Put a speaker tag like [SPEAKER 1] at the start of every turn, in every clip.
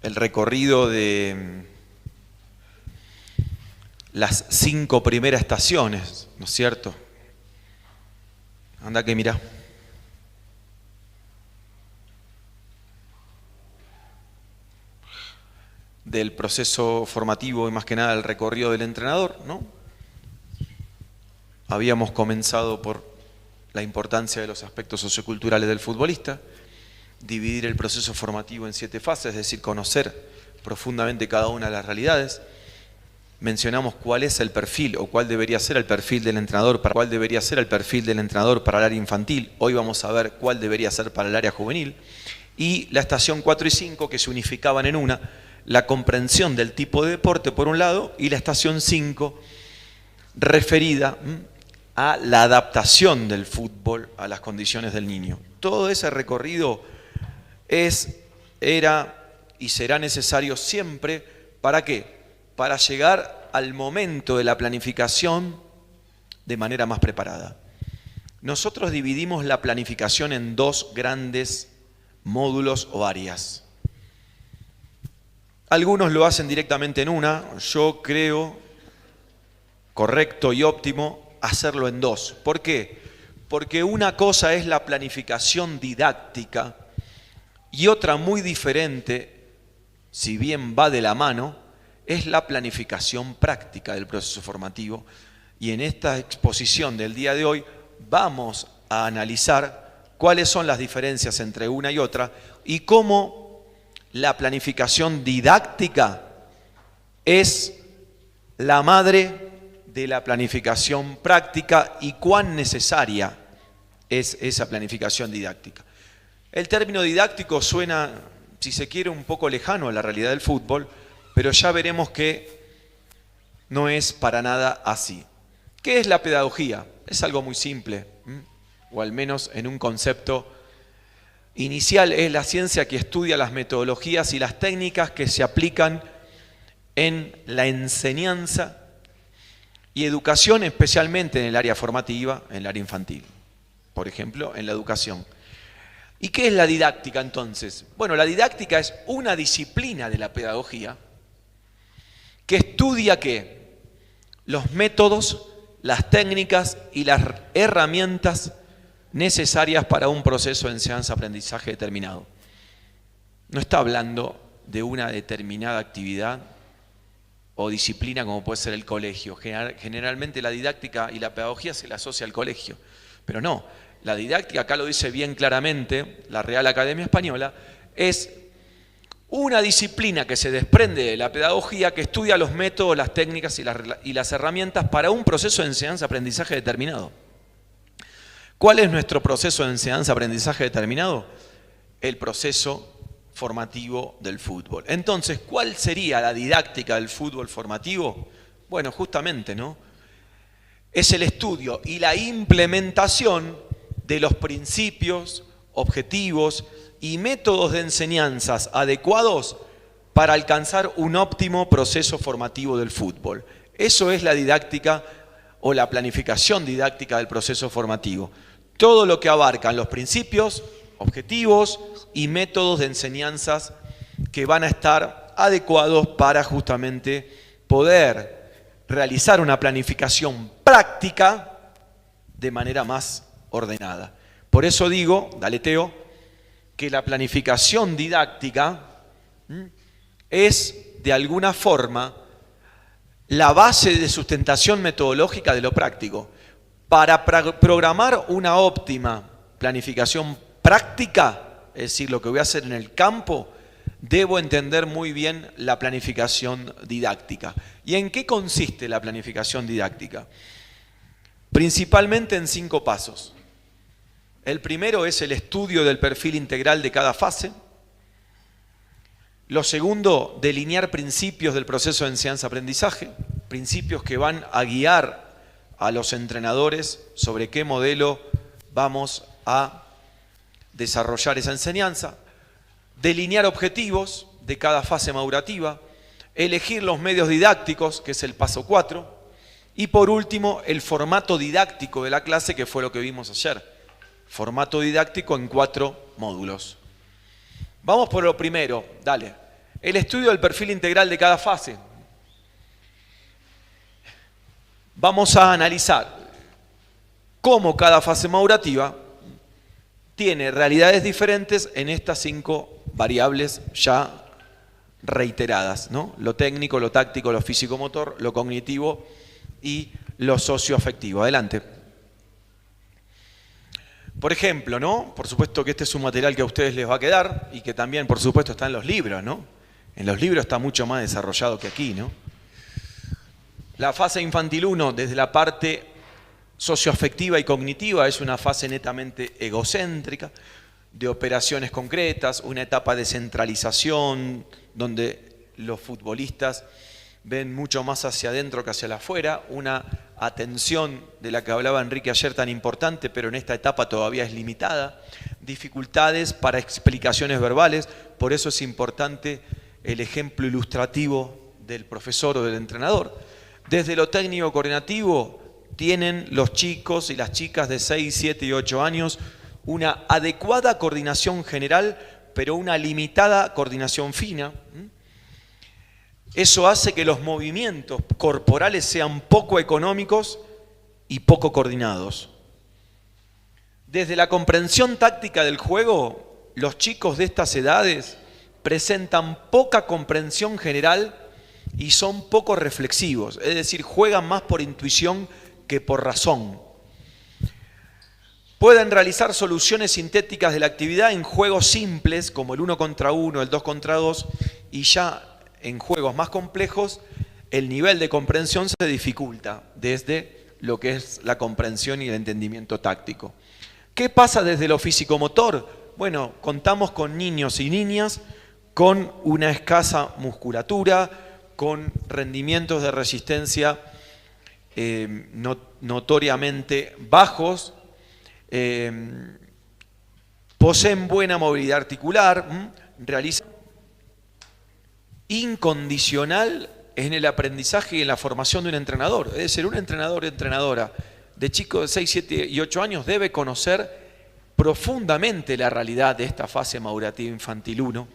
[SPEAKER 1] el recorrido de las 5 primeras estaciones, ¿no es cierto? Anda que mirá. Del proceso formativo y más que nada el recorrido del entrenador, ¿no? Habíamos comenzado por la importancia de los aspectos socioculturales del futbolista, dividir el proceso formativo en 7 fases, es decir, conocer profundamente cada una de las realidades. Mencionamos cuál es el perfil o cuál debería ser el perfil del entrenador para el área infantil. Hoy vamos a ver cuál debería ser para el área juvenil. Y la estación 4 y 5 que se unificaban en una, la comprensión del tipo de deporte por un lado, y la estación 5 referida a la adaptación del fútbol a las condiciones del niño. Todo ese recorrido era y será necesario siempre, ¿para qué? Para llegar al momento de la planificación de manera más preparada. Nosotros dividimos la planificación en 2 grandes módulos o áreas. Algunos lo hacen directamente en una, yo creo correcto y óptimo hacerlo en 2. ¿Por qué? Porque una cosa es la planificación didáctica y otra muy diferente, si bien va de la mano, es la planificación práctica del proceso formativo. Y en esta exposición del día de hoy vamos a analizar cuáles son las diferencias entre una y otra y cómo la planificación didáctica es la madre de la planificación práctica y cuán necesaria es esa planificación didáctica. El término didáctico suena, si se quiere, un poco lejano a la realidad del fútbol, pero ya veremos que no es para nada así. ¿Qué es la pedagogía? Es algo muy simple, o al menos en un concepto inicial, es la ciencia que estudia las metodologías y las técnicas que se aplican en la enseñanza y educación, especialmente en el área formativa, en el área infantil, por ejemplo, en la educación. ¿Y qué es la didáctica entonces? Bueno, la didáctica es una disciplina de la pedagogía que estudia ¿qué? Los métodos, las técnicas y las herramientas necesarias para un proceso de enseñanza-aprendizaje determinado. No está hablando de una determinada actividad o disciplina como puede ser el colegio. Generalmente la didáctica y la pedagogía se la asocia al colegio, pero no. La didáctica, acá lo dice bien claramente la Real Academia Española, es una disciplina que se desprende de la pedagogía que estudia los métodos, las técnicas y las herramientas para un proceso de enseñanza-aprendizaje determinado. ¿Cuál es nuestro proceso de enseñanza-aprendizaje determinado? El proceso formativo del fútbol. Entonces, ¿cuál sería la didáctica del fútbol formativo? Bueno, justamente, ¿no? Es el estudio y la implementación de los principios, objetivos y métodos de enseñanzas adecuados para alcanzar un óptimo proceso formativo del fútbol. Eso es la didáctica o la planificación didáctica del proceso formativo. Todo lo que abarcan los principios, objetivos y métodos de enseñanzas que van a estar adecuados para justamente poder realizar una planificación práctica de manera más ordenada. Por eso digo, galeteo, que la planificación didáctica es de alguna forma la base de sustentación metodológica de lo práctico. Para programar una óptima planificación práctica, es decir, lo que voy a hacer en el campo, debo entender muy bien la planificación didáctica. ¿Y en qué consiste la planificación didáctica? Principalmente en 5 pasos. El primero es el estudio del perfil integral de cada fase. Lo segundo, delinear principios del proceso de enseñanza-aprendizaje, principios que van a guiar a los entrenadores sobre qué modelo vamos a desarrollar esa enseñanza. Delinear objetivos de cada fase madurativa, elegir los medios didácticos, que es el paso 4, y por último, el formato didáctico de la clase, que fue lo que vimos ayer. Formato didáctico en 4 módulos. Vamos por lo primero, dale. El estudio del perfil integral de cada fase. Vamos a analizar cómo cada fase madurativa tiene realidades diferentes en estas 5 variables ya reiteradas, ¿no? Lo técnico, lo táctico, lo físico-motor, lo cognitivo y lo socioafectivo. Adelante. Por ejemplo, ¿no? Por supuesto que este es un material que a ustedes les va a quedar y que también, por supuesto, está en los libros, ¿no? En los libros está mucho más desarrollado que aquí, ¿no? La fase infantil 1, desde la parte socioafectiva y cognitiva, es una fase netamente egocéntrica, de operaciones concretas, una etapa de centralización, donde los futbolistas ven mucho más hacia adentro que hacia afuera, una atención de la que hablaba Enrique ayer tan importante, pero en esta etapa todavía es limitada, dificultades para explicaciones verbales, por eso es importante el ejemplo ilustrativo del profesor o del entrenador. Desde lo técnico coordinativo tienen los chicos y las chicas de 6, 7 y 8 años una adecuada coordinación general, pero una limitada coordinación fina. Eso hace que los movimientos corporales sean poco económicos y poco coordinados. Desde la comprensión táctica del juego, los chicos de estas edades presentan poca comprensión general y son poco reflexivos, es decir, juegan más por intuición que por razón. Pueden realizar soluciones sintéticas de la actividad en juegos simples, como el 1 contra 1, el 2 contra 2, y ya en juegos más complejos, el nivel de comprensión se dificulta desde lo que es la comprensión y el entendimiento táctico. ¿Qué pasa desde lo físico-motor? Bueno, contamos con niños y niñas con una escasa musculatura, con rendimientos de resistencia notoriamente bajos, poseen buena movilidad articular, realizan incondicional en el aprendizaje y en la formación de un entrenador. Es decir, un entrenador o entrenadora de chicos de 6, 7 y 8 años debe conocer profundamente la realidad de esta fase madurativa infantil 1,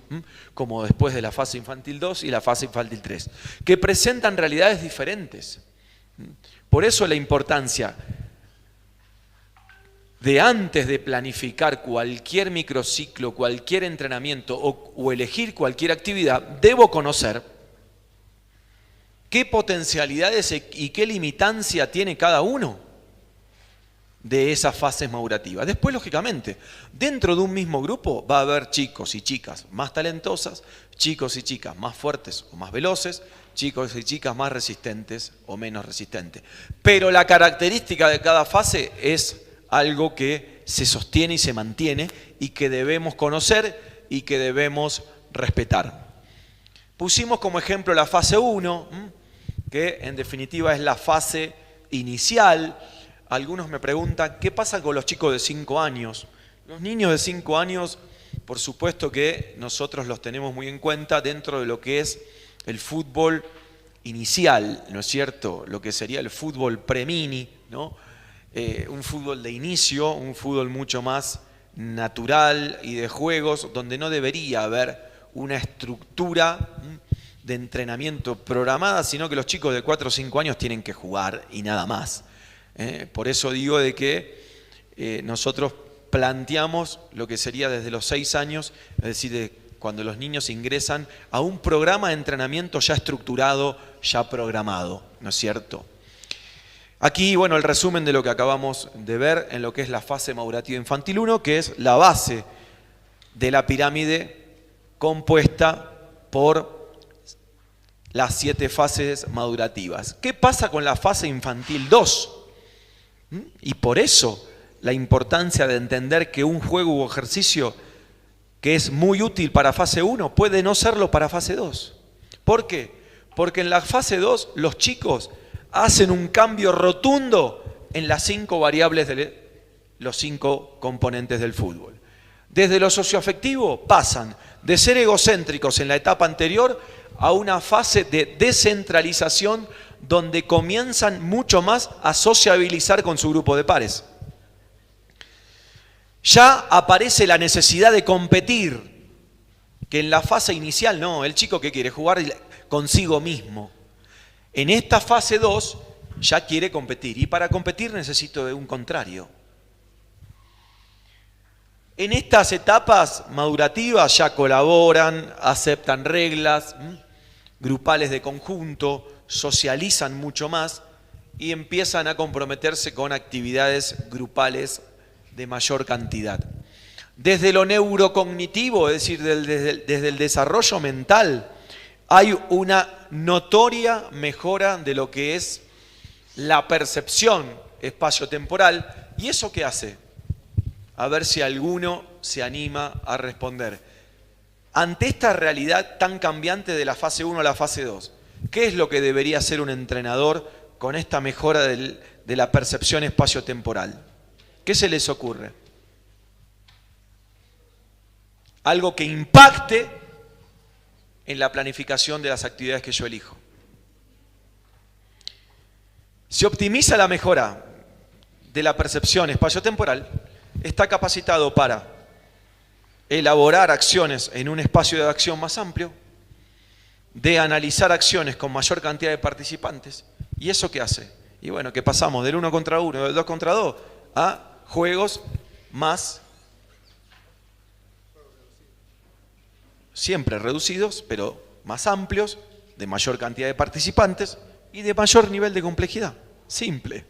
[SPEAKER 1] como después de la fase infantil 2 y la fase infantil 3, que presentan realidades diferentes. Por eso la importancia de antes de planificar cualquier microciclo, cualquier entrenamiento o elegir cualquier actividad, debo conocer qué potencialidades y qué limitancia tiene cada uno de esas fases madurativas. Después, lógicamente, dentro de un mismo grupo va a haber chicos y chicas más talentosas, chicos y chicas más fuertes o más veloces, chicos y chicas más resistentes o menos resistentes. Pero la característica de cada fase es algo que se sostiene y se mantiene y que debemos conocer y que debemos respetar. Pusimos como ejemplo la fase 1, que en definitiva es la fase inicial. Algunos me preguntan, ¿qué pasa con los chicos de 5 años? Los niños de 5 años, por supuesto que nosotros los tenemos muy en cuenta dentro de lo que es el fútbol inicial, ¿no es cierto? Lo que sería el fútbol pre-mini, ¿no? Un fútbol de inicio, un fútbol mucho más natural y de juegos, donde no debería haber una estructura de entrenamiento programada, sino que los chicos de 4 o 5 años tienen que jugar y nada más. Por eso digo de que nosotros planteamos lo que sería desde los 6 años, es decir, cuando los niños ingresan a un programa de entrenamiento ya estructurado, ya programado, ¿no es cierto? Aquí, bueno, el resumen de lo que acabamos de ver en lo que es la fase madurativa infantil 1, que es la base de la pirámide compuesta por las 7 fases madurativas. ¿Qué pasa con la fase infantil 2? Y por eso la importancia de entender que un juego u ejercicio que es muy útil para fase 1 puede no serlo para fase 2. ¿Por qué? Porque en la fase 2 los chicos hacen un cambio rotundo en las 5 variables de los 5 componentes del fútbol. Desde lo socioafectivo pasan de ser egocéntricos en la etapa anterior a una fase de descentralización donde comienzan mucho más a sociabilizar con su grupo de pares. Ya aparece la necesidad de competir Que en la fase inicial no, el chico que quiere jugar consigo mismo. En esta fase 2 ya quiere competir y para competir necesito de un contrario. En estas etapas madurativas ya colaboran, aceptan reglas grupales de conjunto, socializan mucho más y empiezan a comprometerse con actividades grupales de mayor cantidad. Desde lo neurocognitivo, es decir, desde el desarrollo mental, hay una notoria mejora de lo que es la percepción espaciotemporal. ¿Y eso qué hace? A ver si alguno se anima a responder. Ante esta realidad tan cambiante de la fase 1 a la fase 2, ¿qué es lo que debería hacer un entrenador con esta mejora de la percepción espaciotemporal? ¿Qué se les ocurre? Algo que impacte en la planificación de las actividades que yo elijo. Si optimiza la mejora de la percepción espaciotemporal, está capacitado para elaborar acciones en un espacio de acción más amplio, de analizar acciones con mayor cantidad de participantes. ¿Y eso qué hace? Y bueno, que pasamos del 1 contra 1, del 2 contra 2, a juegos más siempre reducidos, pero más amplios, de mayor cantidad de participantes y de mayor nivel de complejidad. Simple.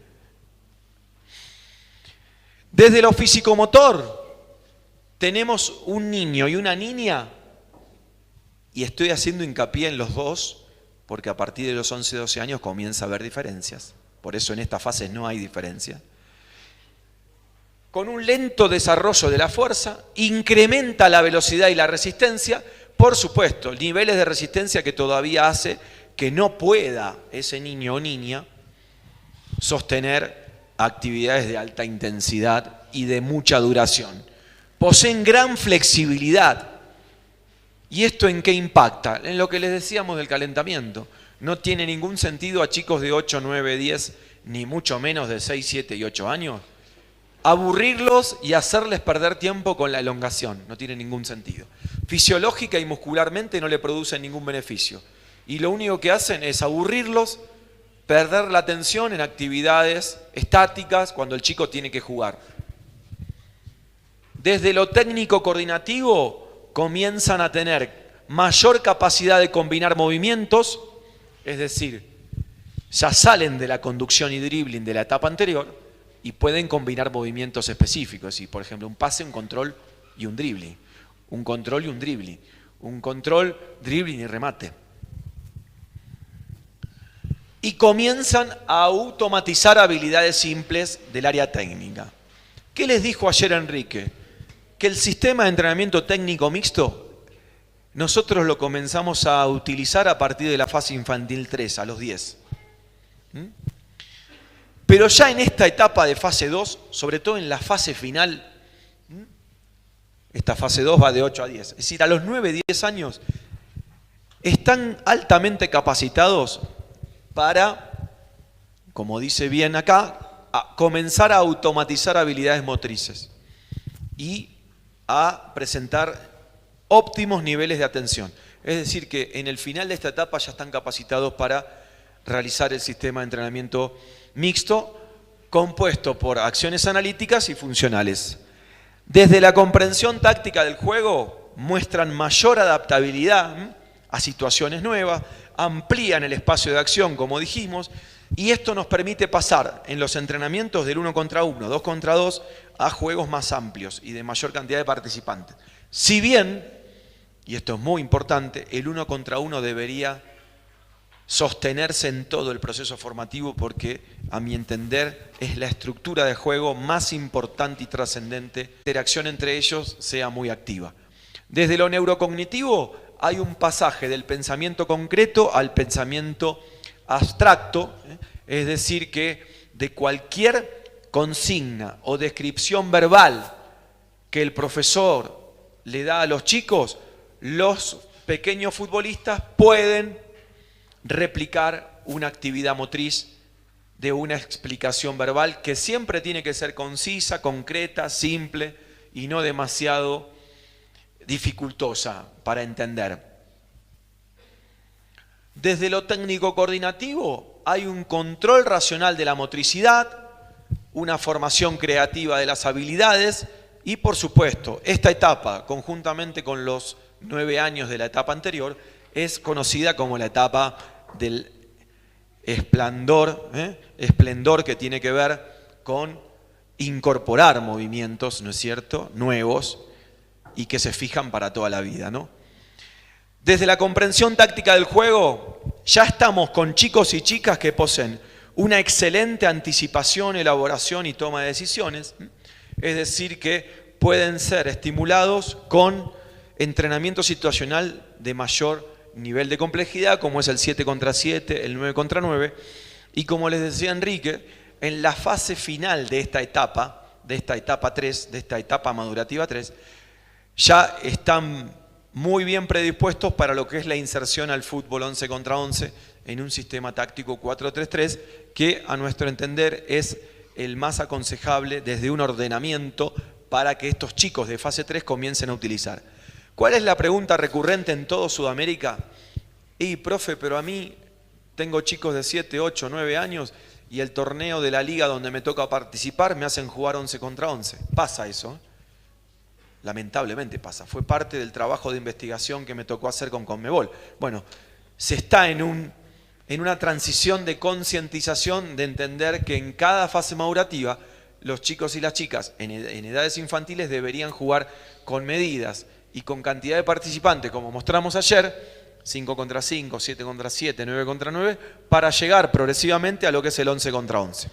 [SPEAKER 1] Desde lo físico-motor, tenemos un niño y una niña, y estoy haciendo hincapié en los dos, porque a partir de los 11-12 años comienza a haber diferencias. Por eso en esta fase no hay diferencia. Con un lento desarrollo de la fuerza, incrementa la velocidad y la resistencia. Por supuesto, niveles de resistencia que todavía hace que no pueda ese niño o niña sostener actividades de alta intensidad y de mucha duración. Poseen gran flexibilidad. ¿Y esto en qué impacta? En lo que les decíamos del calentamiento. No tiene ningún sentido a chicos de 8, 9, 10, ni mucho menos de 6, 7 y 8 años, aburrirlos y hacerles perder tiempo con la elongación. No tiene ningún sentido. Fisiológica y muscularmente no le producen ningún beneficio. Y lo único que hacen es aburrirlos, perder la atención en actividades estáticas cuando el chico tiene que jugar. Desde lo técnico coordinativo comienzan a tener mayor capacidad de combinar movimientos, es decir, ya salen de la conducción y dribbling de la etapa anterior y pueden combinar movimientos específicos, es decir, por ejemplo, un pase, un control y un dribbling, un control y un dribbling, un control, dribbling y remate. Y comienzan a automatizar habilidades simples del área técnica. ¿Qué les dijo ayer Enrique? Que el sistema de entrenamiento técnico mixto nosotros lo comenzamos a utilizar a partir de la fase infantil 3, a los 10. Pero ya en esta etapa de fase 2, sobre todo en la fase final, esta fase 2 va de 8 a 10, es decir, a los 9, 10 años, están altamente capacitados para, como dice bien acá, comenzar a automatizar habilidades motrices y a presentar óptimos niveles de atención. Es decir, que en el final de esta etapa ya están capacitados para realizar el sistema de entrenamiento mixto compuesto por acciones analíticas y funcionales. Desde la comprensión táctica del juego muestran mayor adaptabilidad a situaciones nuevas, amplían el espacio de acción, como dijimos, y esto nos permite pasar en los entrenamientos del 1 contra 1, 2 contra 2, a juegos más amplios y de mayor cantidad de participantes. Si bien, y esto es muy importante, el 1 contra 1 debería sostenerse en todo el proceso formativo porque, a mi entender, es la estructura de juego más importante y trascendente. La interacción entre ellos sea muy activa. Desde lo neurocognitivo hay un pasaje del pensamiento concreto al pensamiento abstracto, es decir, que de cualquier consigna o descripción verbal que el profesor le da a los chicos, los pequeños futbolistas pueden replicar una actividad motriz de una explicación verbal que siempre tiene que ser concisa, concreta, simple y no demasiado dificultosa para entender. Desde lo técnico coordinativo hay un control racional de la motricidad, una formación creativa de las habilidades y, por supuesto, esta etapa, conjuntamente con los 9 años de la etapa anterior, es conocida como la etapa del esplendor que tiene que ver con incorporar movimientos, ¿no es cierto?, nuevos y que se fijan para toda la vida, ¿no? Desde la comprensión táctica del juego, ya estamos con chicos y chicas que poseen una excelente anticipación, elaboración y toma de decisiones, es decir, que pueden ser estimulados con entrenamiento situacional de mayor nivel de complejidad, como es el 7 contra 7, el 9 contra 9, y como les decía Enrique, en la fase final de esta etapa 3, de esta etapa madurativa 3, ya están muy bien predispuestos para lo que es la inserción al fútbol 11 contra 11 en un sistema táctico 4-3-3 que a nuestro entender es el más aconsejable desde un ordenamiento para que estos chicos de fase 3 comiencen a utilizar. ¿Cuál es la pregunta recurrente en todo Sudamérica? Y profe, pero a mí tengo chicos de 7, 8, 9 años y el torneo de la liga donde me toca participar me hacen jugar 11 contra 11. Pasa eso, ¿eh? Lamentablemente pasa. Fue parte del trabajo de investigación que me tocó hacer con Conmebol. Bueno, se está en una transición de concientización de entender que en cada fase madurativa los chicos y las chicas en edades infantiles deberían jugar con medidas y con cantidad de participantes, como mostramos ayer, 5 contra 5, 7 contra 7, 9 contra 9, para llegar progresivamente a lo que es el 11 contra 11.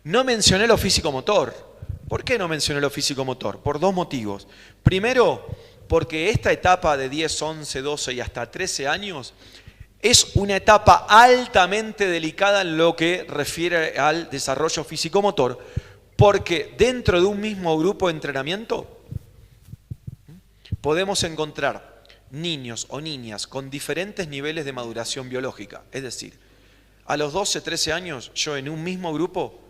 [SPEAKER 1] No mencioné lo físico-motor. ¿Por qué no mencioné lo físico-motor? Por 2 motivos. Primero, porque esta etapa de 10, 11, 12 y hasta 13 años es una etapa altamente delicada en lo que refiere al desarrollo físico-motor, porque dentro de un mismo grupo de entrenamiento podemos encontrar niños o niñas con diferentes niveles de maduración biológica. Es decir, a los 12, 13 años, yo en un mismo grupo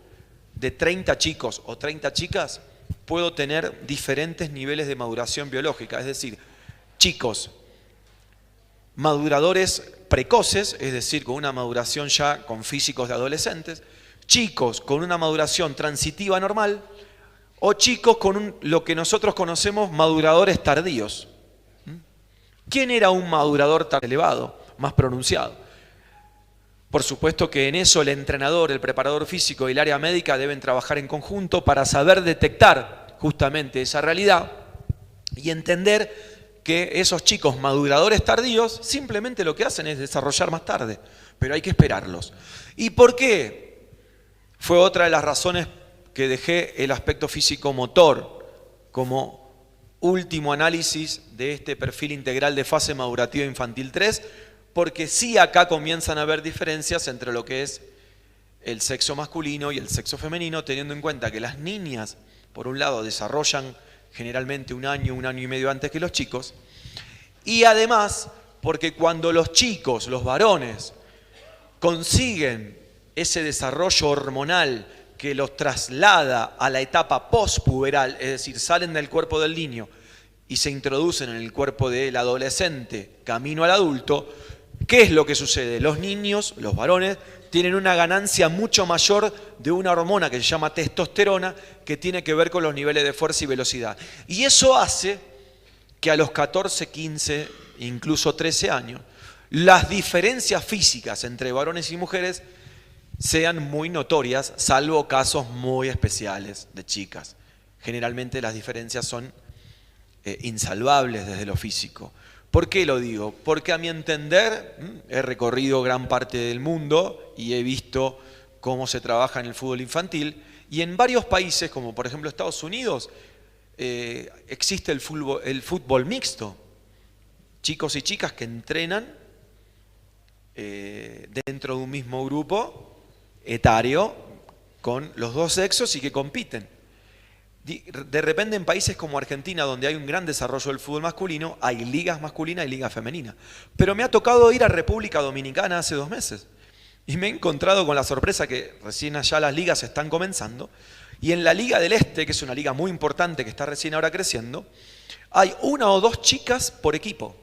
[SPEAKER 1] de 30 chicos o 30 chicas puedo tener diferentes niveles de maduración biológica. Es decir, chicos maduradores precoces, es decir, con una maduración ya con físicos de adolescentes, chicos con una maduración transitiva normal, o chicos con lo que nosotros conocemos maduradores tardíos. ¿Quién era un madurador tardío elevado, más pronunciado? Por supuesto que en eso el entrenador, el preparador físico y el área médica deben trabajar en conjunto para saber detectar justamente esa realidad y entender que esos chicos maduradores tardíos simplemente lo que hacen es desarrollar más tarde, pero hay que esperarlos. ¿Y por qué? Fue otra de las razones que dejé el aspecto físico-motor como último análisis de este perfil integral de fase madurativa infantil 3, porque sí acá comienzan a haber diferencias entre lo que es el sexo masculino y el sexo femenino, teniendo en cuenta que las niñas, por un lado, desarrollan generalmente un año y medio antes que los chicos, y además porque cuando los chicos, los varones, consiguen ese desarrollo hormonal que los traslada a la etapa postpuberal, es decir, salen del cuerpo del niño y se introducen en el cuerpo del adolescente camino al adulto, ¿qué es lo que sucede? Los niños, los varones, tienen una ganancia mucho mayor de una hormona que se llama testosterona, que tiene que ver con los niveles de fuerza y velocidad. Y eso hace que a los 14, 15, incluso 13 años, las diferencias físicas entre varones y mujeres sean muy notorias, salvo casos muy especiales de chicas. Generalmente las diferencias son insalvables desde lo físico. ¿Por qué lo digo? Porque a mi entender he recorrido gran parte del mundo y he visto cómo se trabaja en el fútbol infantil y en varios países, como por ejemplo Estados Unidos, existe el fútbol mixto. Chicos y chicas que entrenan dentro de un mismo grupo etario con los dos sexos y que compiten. De repente en países como Argentina, donde hay un gran desarrollo del fútbol masculino, hay ligas masculinas y ligas femeninas. Pero me ha tocado ir a República Dominicana hace 2 meses y me he encontrado con la sorpresa que recién allá las ligas están comenzando y en la Liga del Este, que es una liga muy importante que está recién ahora creciendo, hay una o dos chicas por equipo.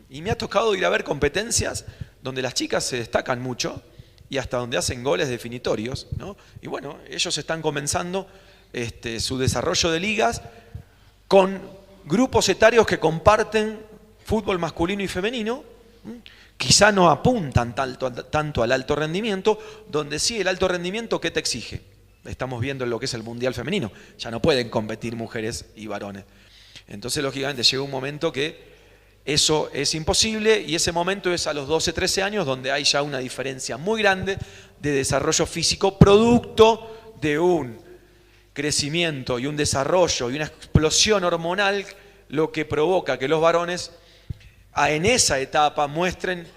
[SPEAKER 1] Y me ha tocado ir a ver competencias donde las chicas se destacan mucho y hasta donde hacen goles definitorios, ¿no? Y bueno, ellos están comenzando su desarrollo de ligas con grupos etarios que comparten fútbol masculino y femenino. Quizá no apuntan tanto al alto rendimiento, donde sí el alto rendimiento, ¿qué te exige? Estamos viendo lo que es el Mundial Femenino. Ya no pueden competir mujeres y varones. Entonces, lógicamente, llega un momento que eso es imposible y ese momento es a los 12, 13 años donde hay ya una diferencia muy grande de desarrollo físico producto de un crecimiento y un desarrollo y una explosión hormonal, lo que provoca que los varones en esa etapa muestren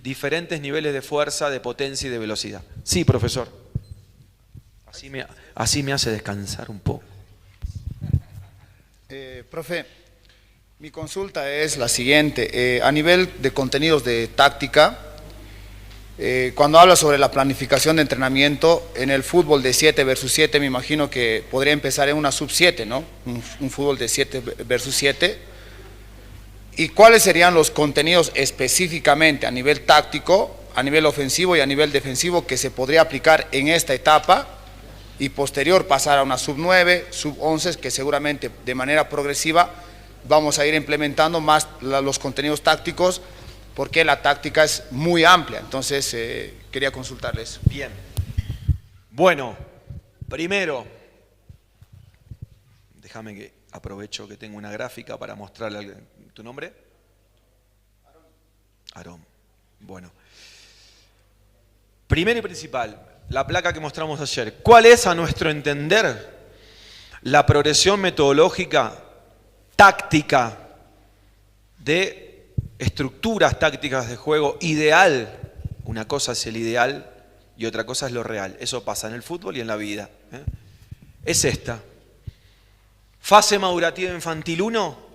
[SPEAKER 1] diferentes niveles de fuerza, de potencia y de velocidad. Sí, profesor. Así me hace descansar un poco.
[SPEAKER 2] Profe, mi consulta es la siguiente. A nivel de contenidos de táctica, cuando habla sobre la planificación de entrenamiento, en el fútbol de 7 versus 7 me imagino que podría empezar en una sub-7, ¿no? Un fútbol de 7 versus 7. ¿Y cuáles serían los contenidos específicamente a nivel táctico, a nivel ofensivo y a nivel defensivo que se podría aplicar en esta etapa y posterior pasar a una sub-9, sub-11, que seguramente de manera progresiva vamos a ir implementando más los contenidos tácticos, porque la táctica es muy amplia? Entonces, quería consultarles.
[SPEAKER 1] Bien. Bueno, primero, déjame que aprovecho que tengo una gráfica para mostrarle. ¿Tu nombre? Aarón. Bueno. Primero y principal, la placa que mostramos ayer. ¿Cuál es, a nuestro entender, la progresión metodológica táctica de estructuras tácticas de juego ideal? Una cosa es el ideal y otra cosa es lo real. Eso pasa en el fútbol y en la vida. Es esta. Fase madurativa infantil 1,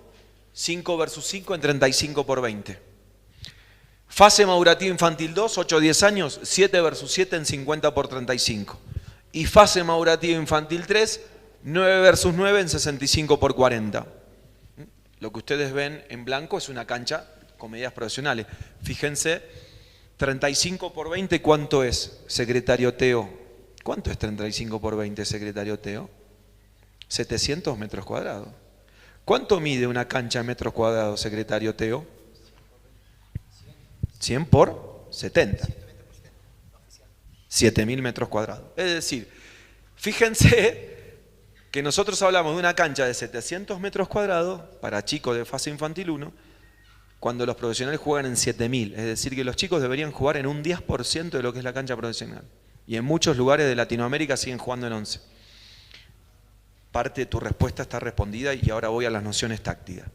[SPEAKER 1] 5 versus 5 en 35 por 20. Fase madurativa infantil 2, 8-10 años, 7 versus 7 en 50 por 35. Y fase madurativa infantil 3, 9 versus 9 en 65 por 40. Lo que ustedes ven en blanco es una cancha con medidas profesionales. Fíjense, 35 por 20, ¿cuánto es, secretario Teo? ¿Cuánto es 35 por 20, secretario Teo? 700 metros cuadrados. ¿Cuánto mide una cancha en metros cuadrados, secretario Teo? 100 por 70. 7.000 metros cuadrados. Es decir, fíjense que nosotros hablamos de una cancha de 700 metros cuadrados para chicos de fase infantil 1, cuando los profesionales juegan en 7.000. Es decir, que los chicos deberían jugar en un 10% de lo que es la cancha profesional. Y en muchos lugares de Latinoamérica siguen jugando en 11. Parte de tu respuesta está respondida y ahora voy a las nociones tácticas.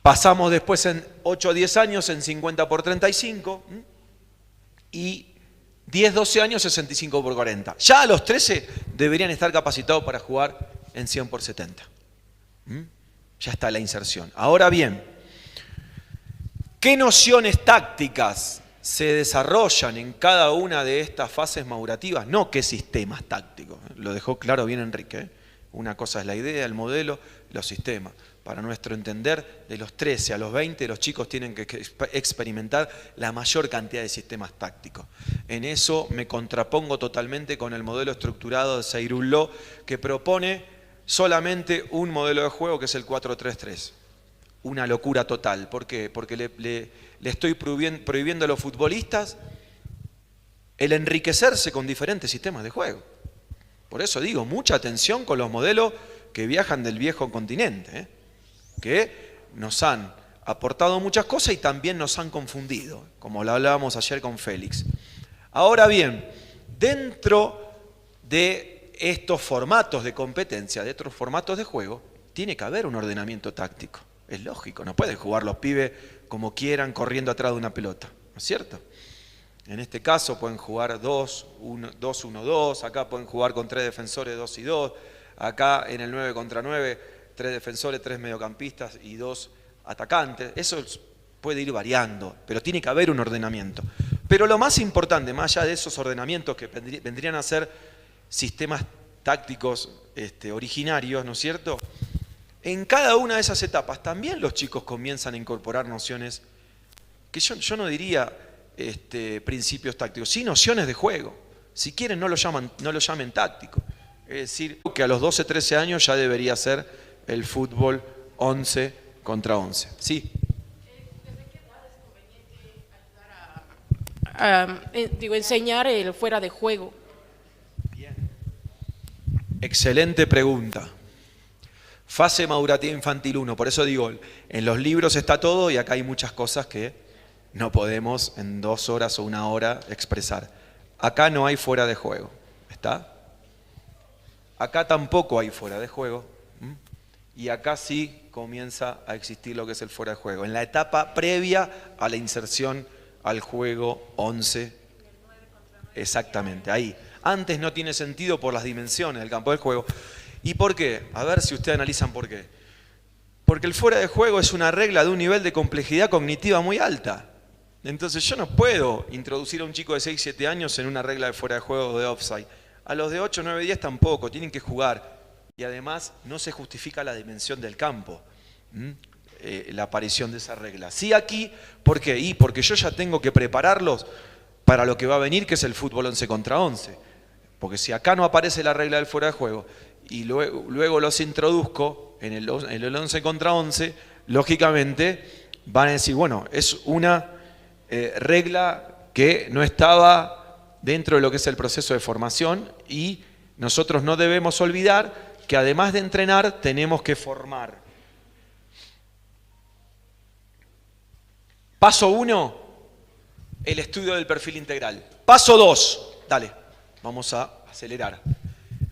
[SPEAKER 1] Pasamos después en 8 o 10 años en 50 por 35 y 10, 12 años 65 por 40. Ya a los 13 deberían estar capacitados para jugar en 100 por 70. Ya está la inserción. Ahora bien, ¿qué nociones tácticas se desarrollan en cada una de estas fases madurativas? No qué sistemas tácticos. Lo dejó claro bien Enrique. Una cosa es la idea, el modelo, los sistemas. Para nuestro entender, de los 13 a los 20, los chicos tienen que experimentar la mayor cantidad de sistemas tácticos. En eso me contrapongo totalmente con el modelo estructurado de Seyrulló, que propone solamente un modelo de juego que es el 4-3-3. Una locura total. ¿Por qué? Porque le estoy prohibiendo a los futbolistas el enriquecerse con diferentes sistemas de juego. Por eso digo, mucha atención con los modelos que viajan del viejo continente, que nos han aportado muchas cosas y también nos han confundido, como lo hablábamos ayer con Félix. Ahora bien, dentro de estos formatos de competencia, de estos formatos de juego, tiene que haber un ordenamiento táctico. Es lógico, no pueden jugar los pibes como quieran corriendo atrás de una pelota, ¿no es cierto? En este caso pueden jugar 2-1-2, acá pueden jugar con 3 defensores, 2 y 2, acá en el 9 contra 9, 3 defensores, 3 mediocampistas y 2 atacantes. Eso puede ir variando, pero tiene que haber un ordenamiento. Pero lo más importante, más allá de esos ordenamientos que vendrían a ser sistemas tácticos originarios, ¿no es cierto? En cada una de esas etapas también los chicos comienzan a incorporar nociones que yo no diría principios tácticos, sí nociones de juego. Si quieren no lo llamen táctico. Es decir, que a los 12, 13 años ya debería ser el fútbol 11 contra 11. Sí.
[SPEAKER 3] ¿Desde qué edad es conveniente ayudar enseñar el fuera de juego?
[SPEAKER 1] Bien. Excelente pregunta. Fase madurativa infantil 1, por eso digo, en los libros está todo y acá hay muchas cosas que no podemos en 2 horas o 1 hora expresar. Acá no hay fuera de juego, ¿está? Acá tampoco hay fuera de juego. Y acá sí comienza a existir lo que es el fuera de juego, en la etapa previa a la inserción al juego 11. Exactamente, ahí. Antes no tiene sentido por las dimensiones del campo del juego. ¿Y por qué? A ver si ustedes analizan por qué. Porque el fuera de juego es una regla de un nivel de complejidad cognitiva muy alta. Entonces yo no puedo introducir a un chico de 6, 7 años en una regla de fuera de juego o de offside. A los de 8, 9, 10 tampoco, tienen que jugar. Y además no se justifica la dimensión del campo, la aparición de esa regla. Sí aquí, ¿por qué? Y porque yo ya tengo que prepararlos para lo que va a venir, que es el fútbol 11 contra 11. Porque si acá no aparece la regla del fuera de juego y luego los introduzco en el 11 contra 11, lógicamente van a decir, bueno, es una regla que no estaba dentro de lo que es el proceso de formación y nosotros no debemos olvidar que además de entrenar tenemos que formar. Paso 1, el estudio del perfil integral. Paso 2, dale, vamos a acelerar.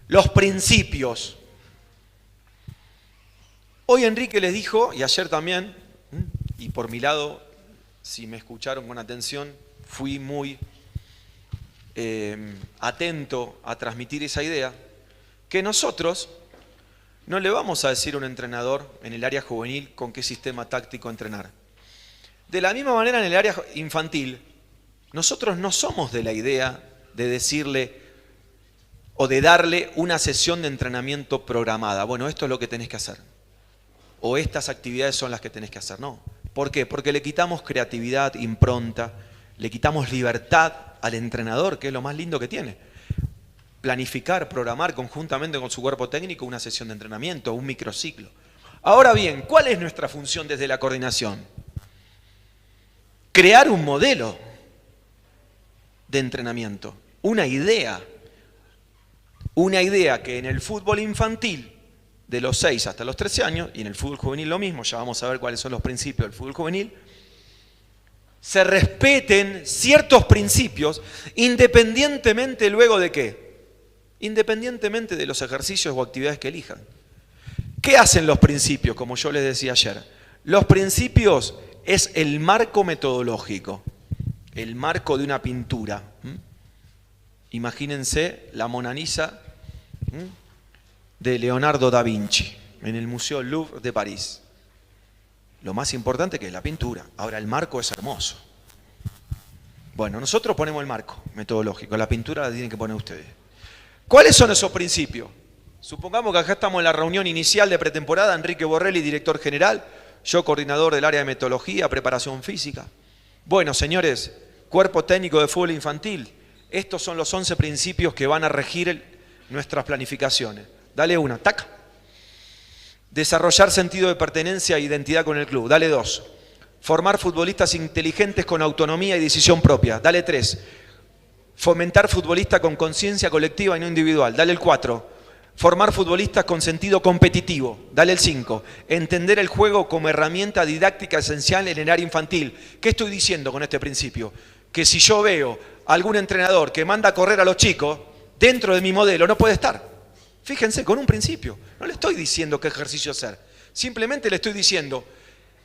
[SPEAKER 1] Los principios. Hoy Enrique les dijo, y ayer también, y por mi lado, si me escucharon con atención, fui muy atento a transmitir esa idea, que nosotros no le vamos a decir a un entrenador en el área juvenil con qué sistema táctico entrenar. De la misma manera en el área infantil, nosotros no somos de la idea de decirle o de darle una sesión de entrenamiento programada. Bueno, esto es lo que tenés que hacer. O estas actividades son las que tenés que hacer. No. ¿Por qué? Porque le quitamos creatividad, impronta, le quitamos libertad al entrenador, que es lo más lindo que tiene. Planificar, programar conjuntamente con su cuerpo técnico una sesión de entrenamiento, un microciclo. Ahora bien, ¿cuál es nuestra función desde la coordinación? Crear un modelo de entrenamiento, una idea que en el fútbol infantil de los 6 hasta los 13 años, y en el fútbol juvenil lo mismo, ya vamos a ver cuáles son los principios del fútbol juvenil, se respeten ciertos principios independientemente luego de qué, independientemente de los ejercicios o actividades que elijan. ¿Qué hacen los principios? Como yo les decía ayer, los principios es el marco metodológico, el marco de una pintura. Imagínense la Mona Lisa de Leonardo da Vinci en el Museo Louvre de París. Lo más importante que es la pintura. Ahora, el marco es hermoso. Bueno, nosotros ponemos el marco metodológico, la pintura la tienen que poner ustedes. ¿Cuáles son esos principios? Supongamos que acá estamos en la reunión inicial de pretemporada, Enrique Borrelli, director general, yo coordinador del área de metodología, preparación física. Bueno, señores, cuerpo técnico de fútbol infantil, estos son los 11 principios que van a regir nuestras planificaciones. Dale una, tac. Desarrollar sentido de pertenencia e identidad con el club. Dale 2. Formar futbolistas inteligentes con autonomía y decisión propia. Dale 3. Fomentar futbolistas con conciencia colectiva y no individual. Dale el 4. Formar futbolistas con sentido competitivo. Dale el 5. Entender el juego como herramienta didáctica esencial en el área infantil. ¿Qué estoy diciendo con este principio? Que si yo veo algún entrenador que manda a correr a los chicos, dentro de mi modelo no puede estar. Fíjense, con un principio. No le estoy diciendo qué ejercicio hacer. Simplemente le estoy diciendo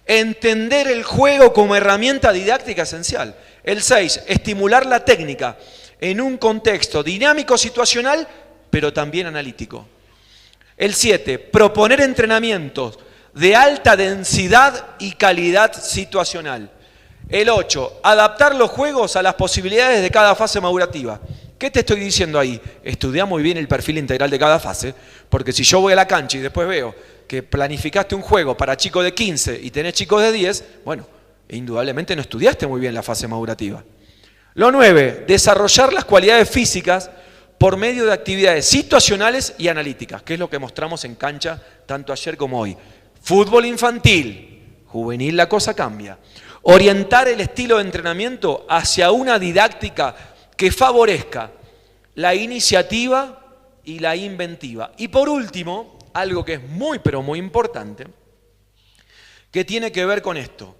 [SPEAKER 1] entender el juego como herramienta didáctica esencial. El 6, estimular la técnica en un contexto dinámico situacional, pero también analítico. El 7, proponer entrenamientos de alta densidad y calidad situacional. El 8, adaptar los juegos a las posibilidades de cada fase madurativa. ¿Qué te estoy diciendo ahí? Estudia muy bien el perfil integral de cada fase, porque si yo voy a la cancha y después veo que planificaste un juego para chicos de 15 y tenés chicos de 10, bueno, indudablemente no estudiaste muy bien la fase madurativa. Lo 9, desarrollar las cualidades físicas por medio de actividades situacionales y analíticas, que es lo que mostramos en cancha tanto ayer como hoy. Fútbol infantil, juvenil la cosa cambia. Orientar el estilo de entrenamiento hacia una didáctica que favorezca la iniciativa y la inventiva. Y por último, algo que es muy pero muy importante, que tiene que ver con esto.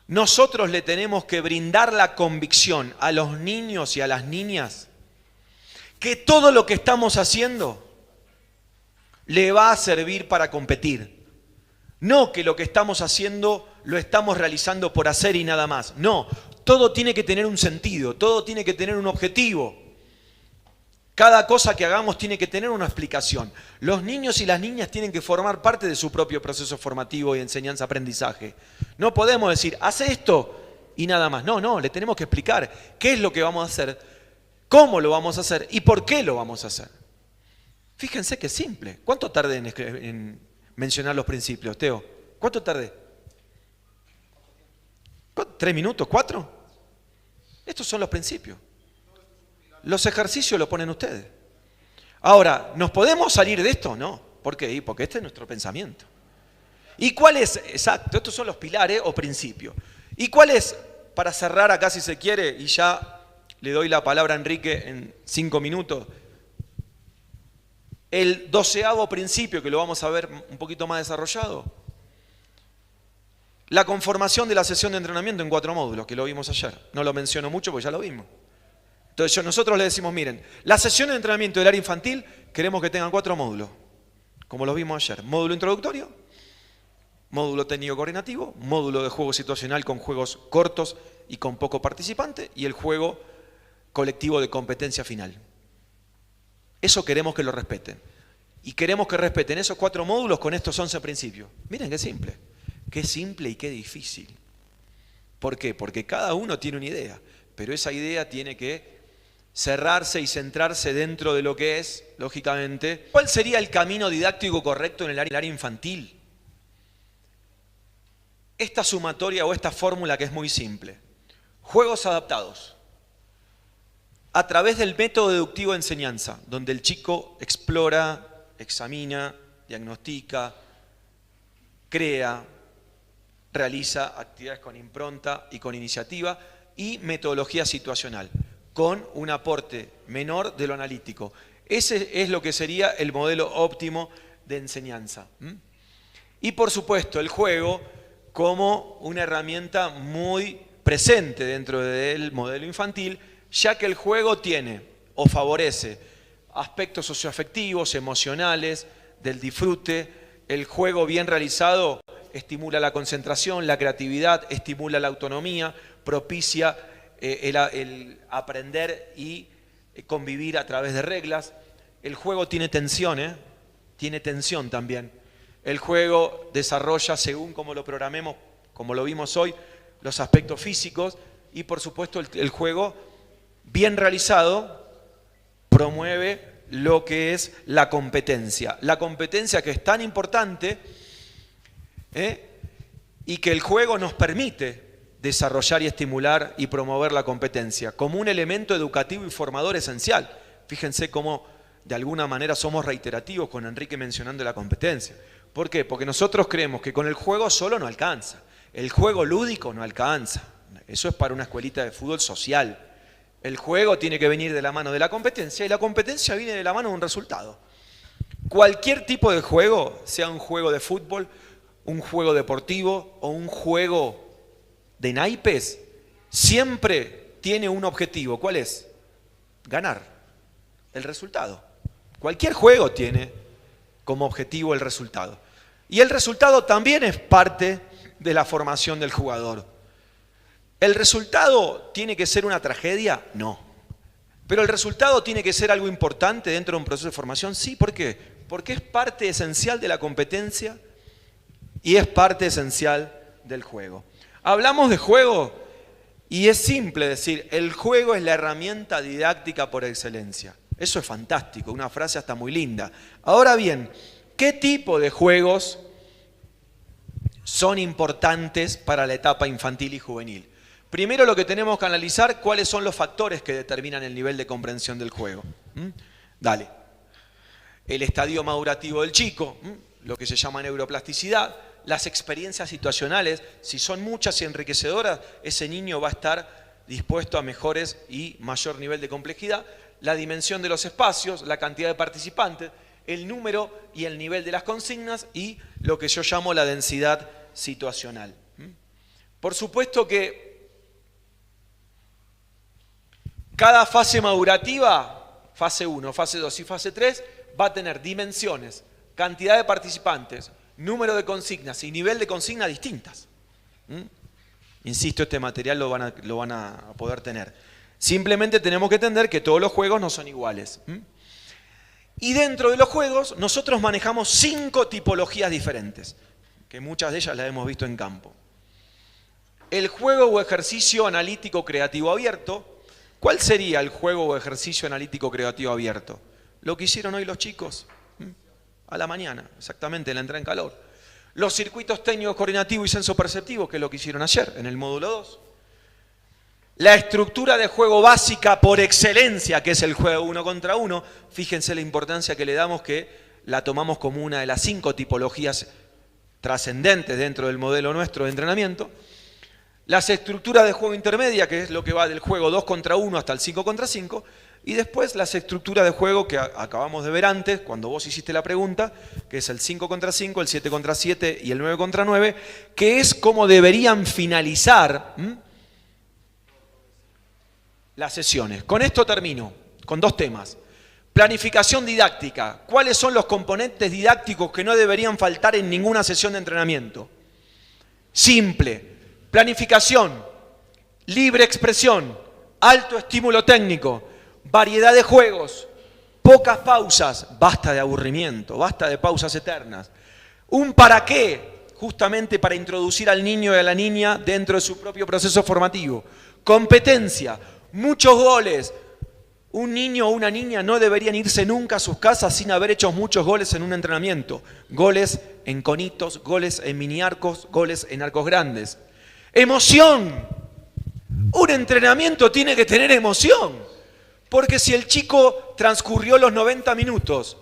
[SPEAKER 1] Nosotros le tenemos que brindar la convicción a los niños y a las niñas que todo lo que estamos haciendo le va a servir para competir. No que lo que estamos haciendo lo estamos realizando por hacer y nada más. No, todo tiene que tener un sentido, todo tiene que tener un objetivo. Cada cosa que hagamos tiene que tener una explicación. Los niños y las niñas tienen que formar parte de su propio proceso formativo y enseñanza-aprendizaje. No podemos decir, hace esto y nada más. No, le tenemos que explicar qué es lo que vamos a hacer, cómo lo vamos a hacer y por qué lo vamos a hacer. Fíjense que es simple. ¿Cuánto tardé en mencionar los principios, Teo? ¿Cuánto tardé? ¿3 minutos? ¿4? Estos son los principios. Los ejercicios los ponen ustedes. Ahora, ¿nos podemos salir de esto? No. ¿Por qué? Porque este es nuestro pensamiento. ¿Y cuál es? Exacto, estos son los pilares o principios. ¿Y cuál es, para cerrar acá si se quiere, y ya le doy la palabra a Enrique en 5 minutos, el 12º principio, que lo vamos a ver un poquito más desarrollado? La conformación de la sesión de entrenamiento en 4 módulos, que lo vimos ayer. No lo menciono mucho porque ya lo vimos. Entonces nosotros le decimos, miren, la sesión de entrenamiento del área infantil queremos que tengan 4 módulos, como los vimos ayer. Módulo introductorio, módulo técnico coordinativo, módulo de juego situacional con juegos cortos y con poco participante, y el juego colectivo de competencia final. Eso queremos que lo respeten. Y queremos que respeten esos 4 módulos con estos 11 principios. Miren qué simple y qué difícil. ¿Por qué? Porque cada uno tiene una idea, pero esa idea tiene que cerrarse y centrarse dentro de lo que es, lógicamente, ¿cuál sería el camino didáctico correcto en el área infantil? Esta sumatoria o esta fórmula que es muy simple. Juegos adaptados. A través del método deductivo de enseñanza, donde el chico explora, examina, diagnostica, crea, realiza actividades con impronta y con iniciativa y metodología situacional, con un aporte menor de lo analítico. Ese es lo que sería el modelo óptimo de enseñanza. Y por supuesto el juego como una herramienta muy presente dentro del modelo infantil, ya que el juego tiene o favorece aspectos socioafectivos, emocionales, del disfrute. El juego bien realizado estimula la concentración, la creatividad, estimula la autonomía, propicia el aprender y convivir a través de reglas. El juego tiene tensión, tiene tensión también. El juego desarrolla, según como lo programemos, como lo vimos hoy, los aspectos físicos y por supuesto el juego bien realizado promueve lo que es la competencia. La competencia que es tan importante y que el juego nos permite desarrollar y estimular y promover la competencia como un elemento educativo y formador esencial. Fíjense cómo de alguna manera somos reiterativos con Enrique mencionando la competencia. ¿Por qué? Porque nosotros creemos que con el juego solo no alcanza. El juego lúdico no alcanza. Eso es para una escuelita de fútbol social. El juego tiene que venir de la mano de la competencia y la competencia viene de la mano de un resultado. Cualquier tipo de juego, sea un juego de fútbol, un juego deportivo o un juego de naipes, siempre tiene un objetivo. ¿Cuál es? Ganar el resultado. Cualquier juego tiene como objetivo el resultado. Y el resultado también es parte de la formación del jugador. ¿El resultado tiene que ser una tragedia? No. ¿Pero el resultado tiene que ser algo importante dentro de un proceso de formación? Sí, ¿por qué? Porque es parte esencial de la competencia y es parte esencial del juego. Hablamos de juego y es simple decir, el juego es la herramienta didáctica por excelencia. Eso es fantástico, una frase hasta muy linda. Ahora bien, ¿Qué tipo de juegos son importantes para la etapa infantil y juvenil? Primero lo que tenemos que analizar, cuáles son los factores que determinan el nivel de comprensión del juego. Dale. El estadio madurativo del chico, lo que se llama neuroplasticidad, las experiencias situacionales, si son muchas y enriquecedoras, ese niño va a estar dispuesto a mejores y mayor nivel de complejidad, la dimensión de los espacios, la cantidad de participantes, el número y el nivel de las consignas y lo que yo llamo la densidad situacional. Por supuesto que cada fase madurativa, fase 1, fase 2 y fase 3, va a tener dimensiones, cantidad de participantes, número de consignas y nivel de consigna distintas. Insisto, este material lo van a poder tener. Simplemente tenemos que entender que todos los juegos no son iguales. Y dentro de los juegos nosotros manejamos 5 tipologías diferentes, que muchas de ellas las hemos visto en campo. El juego o ejercicio analítico creativo abierto. ¿Cuál sería el juego o ejercicio analítico creativo abierto? Lo que hicieron hoy los chicos, a la mañana, exactamente, en la entrada en calor. Los circuitos técnicos coordinativos y sensoperceptivos, que es lo que hicieron ayer, en el módulo 2. La estructura de juego básica por excelencia, que es el juego 1 contra 1. Fíjense la importancia que le damos, que la tomamos como una de las 5 tipologías trascendentes dentro del modelo nuestro de entrenamiento. Las estructuras de juego intermedia, que es lo que va del juego 2 contra 1 hasta el 5 contra 5. Y después las estructuras de juego que acabamos de ver antes, cuando vos hiciste la pregunta, que es el 5 contra 5, el 7 contra 7 y el 9 contra 9, que es cómo deberían finalizar las sesiones. Con esto termino, con 2 temas. Planificación didáctica. ¿Cuáles son los componentes didácticos que no deberían faltar en ninguna sesión de entrenamiento? Simple. Planificación, libre expresión, alto estímulo técnico, variedad de juegos, pocas pausas, basta de aburrimiento, basta de pausas eternas. Un para qué, justamente para introducir al niño y a la niña dentro de su propio proceso formativo. Competencia, muchos goles. Un niño o una niña no deberían irse nunca a sus casas sin haber hecho muchos goles en un entrenamiento. Goles en conitos, goles en mini arcos, goles en arcos grandes. Emoción. Un entrenamiento tiene que tener emoción. Porque si el chico transcurrió los 90 minutos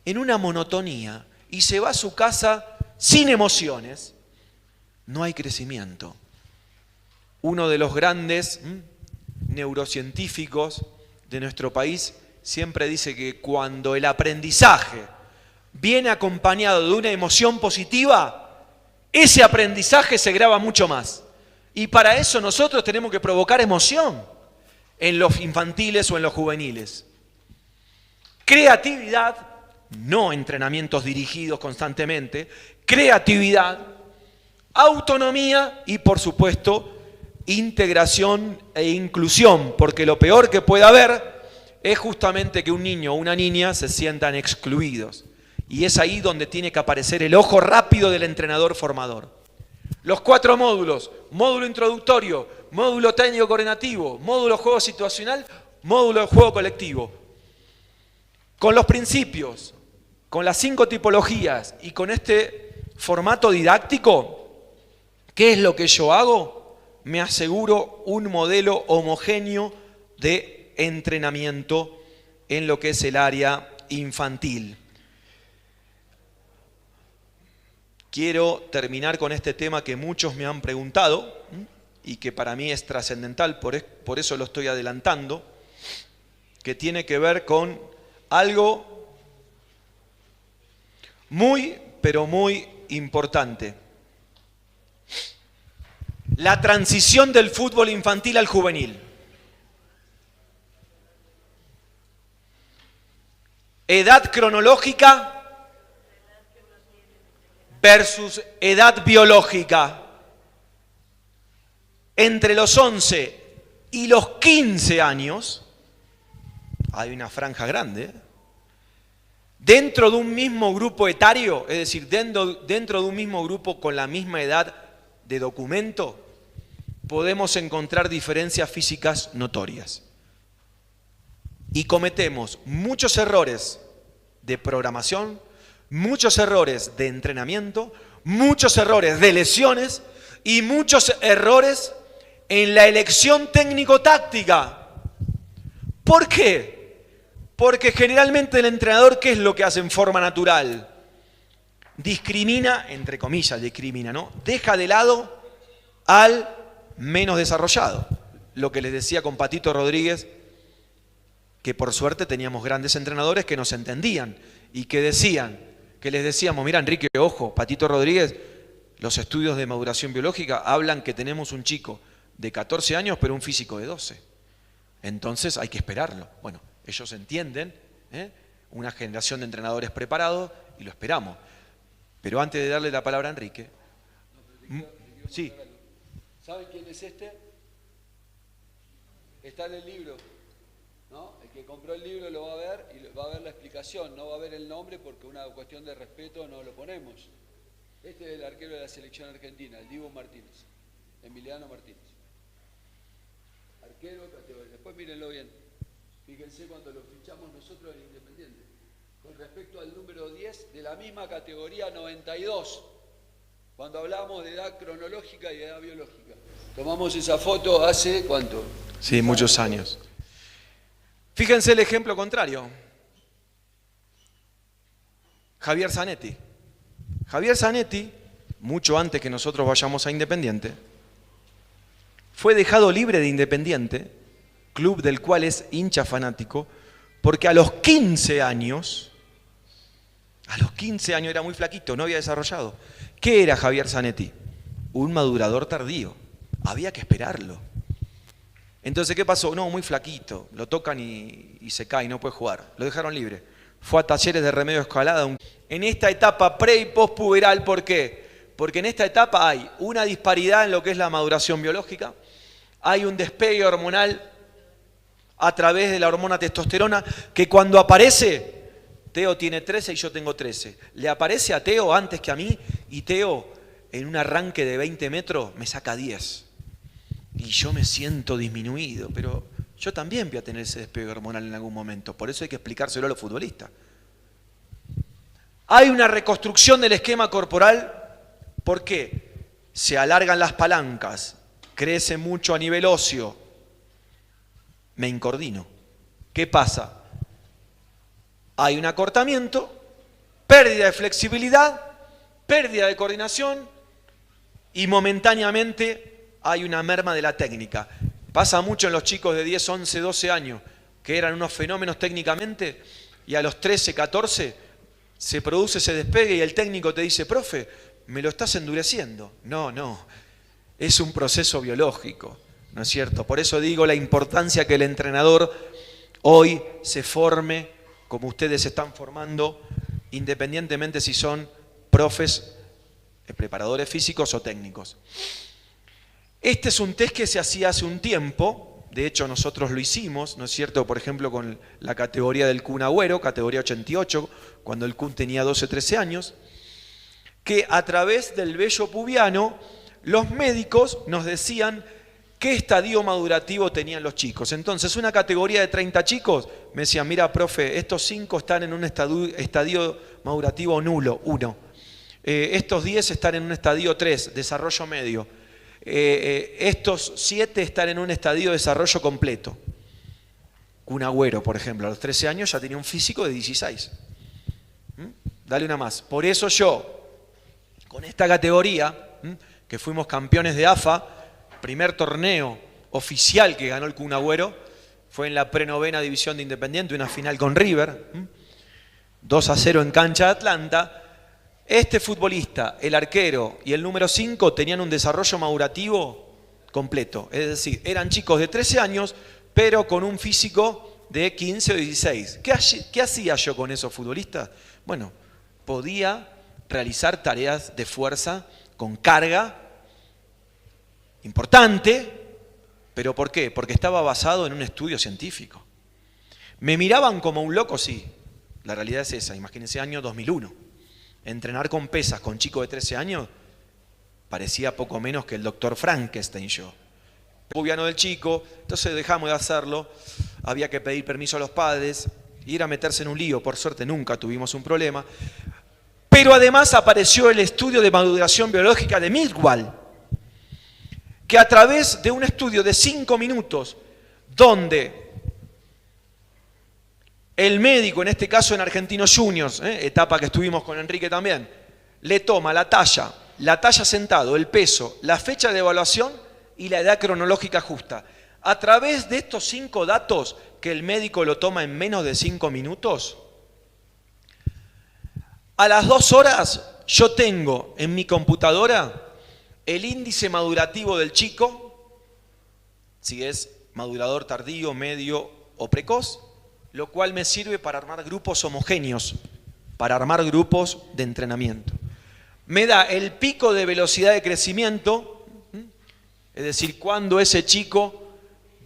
[SPEAKER 1] en una monotonía y se va a su casa sin emociones, no hay crecimiento. Uno de los grandes neurocientíficos de nuestro país siempre dice que cuando el aprendizaje viene acompañado de una emoción positiva, ese aprendizaje se graba mucho más. Y para eso nosotros tenemos que provocar emoción en los infantiles o en los juveniles. Creatividad, no entrenamientos dirigidos constantemente, creatividad, autonomía y, por supuesto, integración e inclusión, porque lo peor que puede haber es justamente que un niño o una niña se sientan excluidos. Y es ahí donde tiene que aparecer el ojo rápido del entrenador formador. Los 4 módulos, módulo introductorio, módulo técnico coordinativo, módulo juego situacional, módulo de juego colectivo. Con los principios, con las 5 tipologías y con este formato didáctico, ¿qué es lo que yo hago? Me aseguro un modelo homogéneo de entrenamiento en lo que es el área infantil. Quiero terminar con este tema que muchos me han preguntado y que para mí es trascendental, por eso lo estoy adelantando, que tiene que ver con algo muy, pero muy importante. La transición del fútbol infantil al juvenil. Edad cronológica versus edad biológica. Entre los 11 y los 15 años, hay una franja grande, dentro de un mismo grupo etario, es decir, dentro de un mismo grupo con la misma edad de documento, podemos encontrar diferencias físicas notorias. Y cometemos muchos errores de programación, muchos errores de entrenamiento, muchos errores de lesiones y muchos errores en la elección técnico-táctica. ¿Por qué? Porque generalmente el entrenador, ¿qué es lo que hace en forma natural? Discrimina, entre comillas, ¿no? Deja de lado al menos desarrollado. Lo que les decía con Patito Rodríguez, que por suerte teníamos grandes entrenadores que nos entendían y que decían, que les decíamos, mira Enrique, ojo, Patito Rodríguez, los estudios de maduración biológica hablan que tenemos un chico de 14 años pero un físico de 12. Entonces hay que esperarlo. Bueno, ellos entienden, una generación de entrenadores preparados y lo esperamos. Pero antes de darle la palabra a Enrique, sí.
[SPEAKER 4] ¿Saben quién es este? Está en el libro, ¿no? El que compró el libro lo va a ver y va a ver la explicación, no va a ver el nombre porque una cuestión de respeto no lo ponemos. Este es el arquero de la selección argentina, el Dibu Martínez, Emiliano Martínez. Arquero, después mírenlo bien. Fíjense cuando lo fichamos nosotros en Independiente. Con respecto al número 10 de la misma categoría 92, cuando hablamos de edad cronológica y edad biológica. Tomamos esa foto hace, ¿cuánto?
[SPEAKER 1] Sí, muchos años. Fíjense el ejemplo contrario. Javier Zanetti. Javier Zanetti, mucho antes que nosotros vayamos a Independiente, fue dejado libre de Independiente, club del cual es hincha fanático, porque a los 15 años era muy flaquito, no había desarrollado. ¿Qué era Javier Zanetti? Un madurador tardío. Había que esperarlo. Entonces, ¿qué pasó? No, muy flaquito. Lo tocan y se cae, no puede jugar. Lo dejaron libre. Fue a Talleres de Remedio Escalada. En esta etapa pre y postpuberal, ¿por qué? Porque en esta etapa hay una disparidad en lo que es la maduración biológica, hay un despegue hormonal a través de la hormona testosterona que cuando aparece, Teo tiene 13 y yo tengo 13. Le aparece a Teo antes que a mí y Teo en un arranque de 20 metros me saca 10. Y yo me siento disminuido, pero yo también voy a tener ese despegue hormonal en algún momento. Por eso hay que explicárselo a los futbolistas. Hay una reconstrucción del esquema corporal. ¿Por qué? Se alargan las palancas, crece mucho a nivel óseo. Me incordino. ¿Qué pasa? Hay un acortamiento, pérdida de flexibilidad, pérdida de coordinación y momentáneamente hay una merma de la técnica. Pasa mucho en los chicos de 10, 11, 12 años, que eran unos fenómenos técnicamente, y a los 13, 14 se produce ese despegue y el técnico te dice, profe, me lo estás endureciendo. No, es un proceso biológico, ¿no es cierto? Por eso digo la importancia que el entrenador hoy se forme como ustedes se están formando, independientemente si son profes, preparadores físicos o técnicos. Este es un test que se hacía hace un tiempo, de hecho nosotros lo hicimos, ¿no es cierto? Por ejemplo con la categoría del Kun Agüero, categoría 88, cuando el Kun tenía 12, 13 años, que a través del vello pubiano los médicos nos decían qué estadio madurativo tenían los chicos. Entonces una categoría de 30 chicos me decían, mira profe, estos 5 están en un estadio madurativo nulo, 1. Estos 10 están en un estadio 3, desarrollo medio. Estos 7 están en un estadio de desarrollo completo. Kun Agüero, por ejemplo, a los 13 años ya tenía un físico de 16. Dale una más. Por eso yo, con esta categoría, que fuimos campeones de AFA, primer torneo oficial que ganó el Kun Agüero, fue en la prenovena división de Independiente, una final con River, 2-0 en cancha de Atlanta. Este futbolista, el arquero y el número 5 tenían un desarrollo madurativo completo. Es decir, eran chicos de 13 años, pero con un físico de 15 o 16. ¿Qué hacía yo con esos futbolistas? Bueno, podía realizar tareas de fuerza con carga importante, pero ¿por qué? Porque estaba basado en un estudio científico. ¿Me miraban como un loco? Sí. La realidad es esa. Imagínense, año 2001. Entrenar con pesas con chicos de 13 años parecía poco menos que el doctor Frankenstein yo. Pubiano del chico, entonces dejamos de hacerlo, había que pedir permiso a los padres, ir a meterse en un lío, por suerte nunca tuvimos un problema. Pero además apareció el estudio de maduración biológica de Midwall, que a través de un estudio de 5 minutos, donde el médico, en este caso en Argentinos Juniors, etapa que estuvimos con Enrique también, le toma la talla sentado, el peso, la fecha de evaluación y la edad cronológica justa. A través de estos 5 datos que el médico lo toma en menos de 5 minutos, a las 2 horas yo tengo en mi computadora el índice madurativo del chico, si es madurador tardío, medio o precoz, lo cual me sirve para armar grupos homogéneos, para armar grupos de entrenamiento. Me da el pico de velocidad de crecimiento, es decir, cuándo ese chico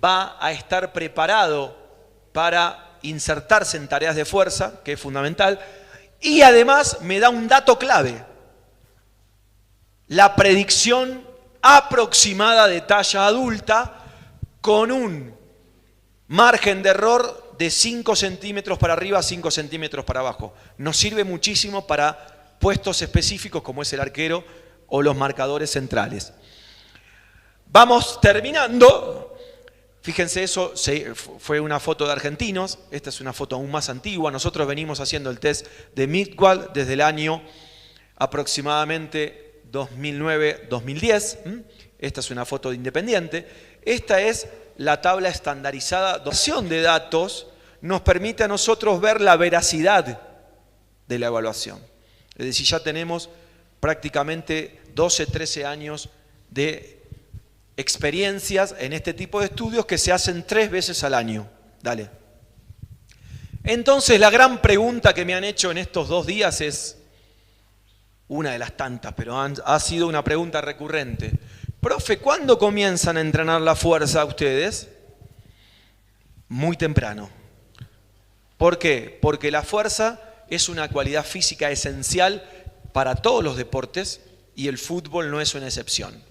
[SPEAKER 1] va a estar preparado para insertarse en tareas de fuerza, que es fundamental, y además me da un dato clave, la predicción aproximada de talla adulta con un margen de error de 5 centímetros para arriba, 5 centímetros para abajo. Nos sirve muchísimo para puestos específicos como es el arquero o los marcadores centrales. Vamos terminando. Fíjense, eso fue una foto de argentinos, esta es una foto aún más antigua. Nosotros venimos haciendo el test de Midwall desde el año aproximadamente 2009-2010. Esta es una foto de Independiente. Esta es la tabla estandarizada. La evaluación de datos nos permite a nosotros ver la veracidad de la evaluación. Es decir, ya tenemos prácticamente 12, 13 años de experiencias en este tipo de estudios que se hacen 3 veces al año. Dale. Entonces, la gran pregunta que me han hecho en estos 2 días es una de las tantas, pero ha sido una pregunta recurrente. Profe, ¿cuándo comienzan a entrenar la fuerza ustedes? Muy temprano. ¿Por qué? Porque la fuerza es una cualidad física esencial para todos los deportes y el fútbol no es una excepción.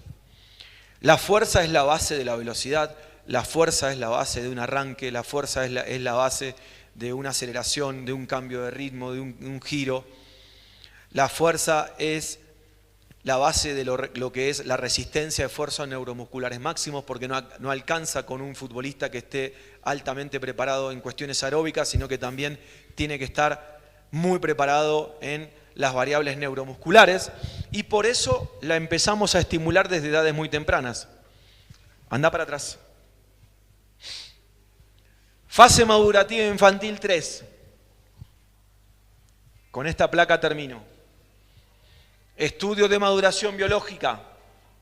[SPEAKER 1] La fuerza es la base de la velocidad, la fuerza es la base de un arranque, la fuerza es la base de una aceleración, de un cambio de ritmo, de un giro. La fuerza es la base de lo que es la resistencia de esfuerzos neuromusculares máximos, porque no alcanza con un futbolista que esté altamente preparado en cuestiones aeróbicas, sino que también tiene que estar muy preparado en las variables neuromusculares, y por eso la empezamos a estimular desde edades muy tempranas. Anda para atrás. Fase madurativa infantil 3. Con esta placa termino. Estudio de maduración biológica.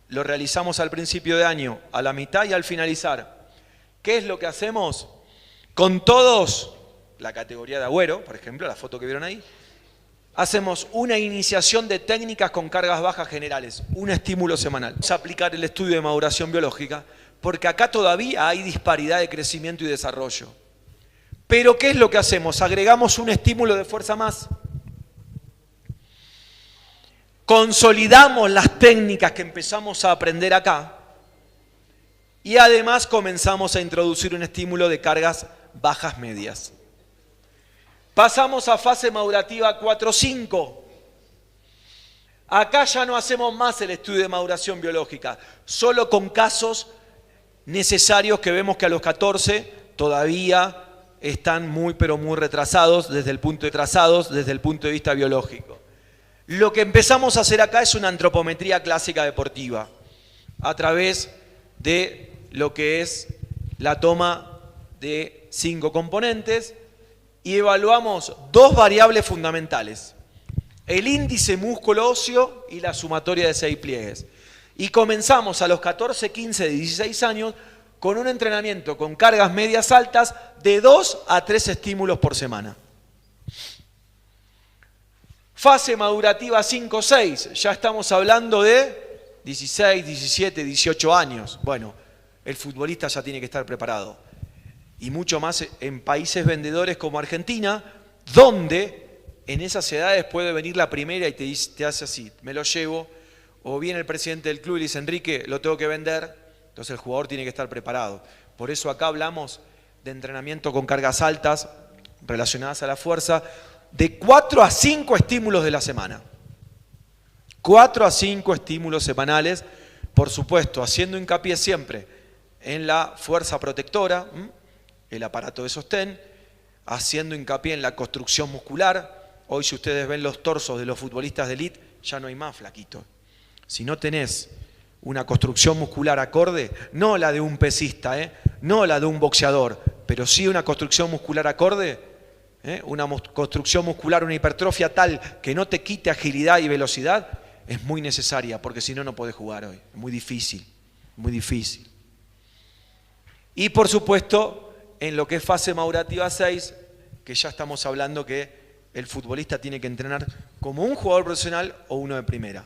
[SPEAKER 1] Lo realizamos al principio de año, a la mitad y al finalizar. ¿Qué es lo que hacemos? Con todos, la categoría de Agüero, por ejemplo, la foto que vieron ahí, hacemos una iniciación de técnicas con cargas bajas generales, un estímulo semanal. Vamos a aplicar el estudio de maduración biológica, porque acá todavía hay disparidad de crecimiento y desarrollo. Pero ¿qué es lo que hacemos? Agregamos un estímulo de fuerza más. Consolidamos las técnicas que empezamos a aprender acá y además comenzamos a introducir un estímulo de cargas bajas medias. Pasamos a fase madurativa 4-5. Acá ya no hacemos más el estudio de maduración biológica, solo con casos necesarios que vemos que a los 14 todavía están muy pero muy retrasados desde el punto de vista biológico. Lo que empezamos a hacer acá es una antropometría clásica deportiva a través de lo que es la toma de 5 componentes y evaluamos 2 variables fundamentales, el índice músculo óseo y la sumatoria de 6 pliegues. Y comenzamos a los 14, 15, 16 años con un entrenamiento con cargas medias altas de 2 a 3 estímulos por semana. Fase madurativa 5-6, ya estamos hablando de 16, 17, 18 años. Bueno, el futbolista ya tiene que estar preparado. Y mucho más en países vendedores como Argentina, donde en esas edades puede venir la primera y te hace así, me lo llevo, o viene el presidente del club y dice, Enrique, lo tengo que vender, entonces el jugador tiene que estar preparado. Por eso acá hablamos de entrenamiento con cargas altas relacionadas a la fuerza, de 4 a 5 estímulos de la semana. 4 a 5 estímulos semanales, por supuesto, haciendo hincapié siempre en la fuerza protectora, el aparato de sostén, haciendo hincapié en la construcción muscular. Hoy, si ustedes ven los torsos de los futbolistas de élite, ya no hay más flaquitos. Si no tenés una construcción muscular acorde, no la de un pesista, no la de un boxeador, pero sí una construcción muscular acorde, una construcción muscular, una hipertrofia tal que no te quite agilidad y velocidad, es muy necesaria, porque si no, no podés jugar hoy. Es muy difícil, muy difícil. Y por supuesto, en lo que es fase madurativa 6, que ya estamos hablando que el futbolista tiene que entrenar como un jugador profesional o uno de primera.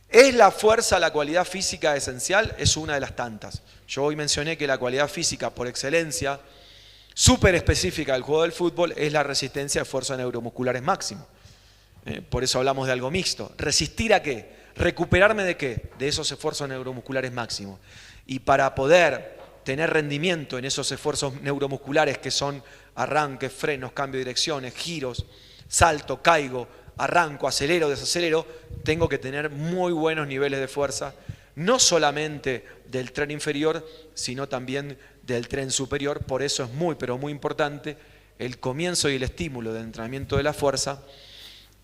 [SPEAKER 1] ¿Es la fuerza, la cualidad física esencial? Es una de las tantas. Yo hoy mencioné que la cualidad física por excelencia, súper específica del juego del fútbol, es la resistencia de fuerzas neuromusculares máximo. Por eso hablamos de algo mixto. ¿Resistir a qué? ¿Recuperarme de qué? De esos esfuerzos neuromusculares máximos. Y para poder tener rendimiento en esos esfuerzos neuromusculares que son arranques, frenos, cambio de direcciones, giros, salto, caigo, arranco, acelero, desacelero, tengo que tener muy buenos niveles de fuerza, no solamente del tren inferior, sino también del tren superior. Por eso es muy, pero muy importante el comienzo y el estímulo del entrenamiento de la fuerza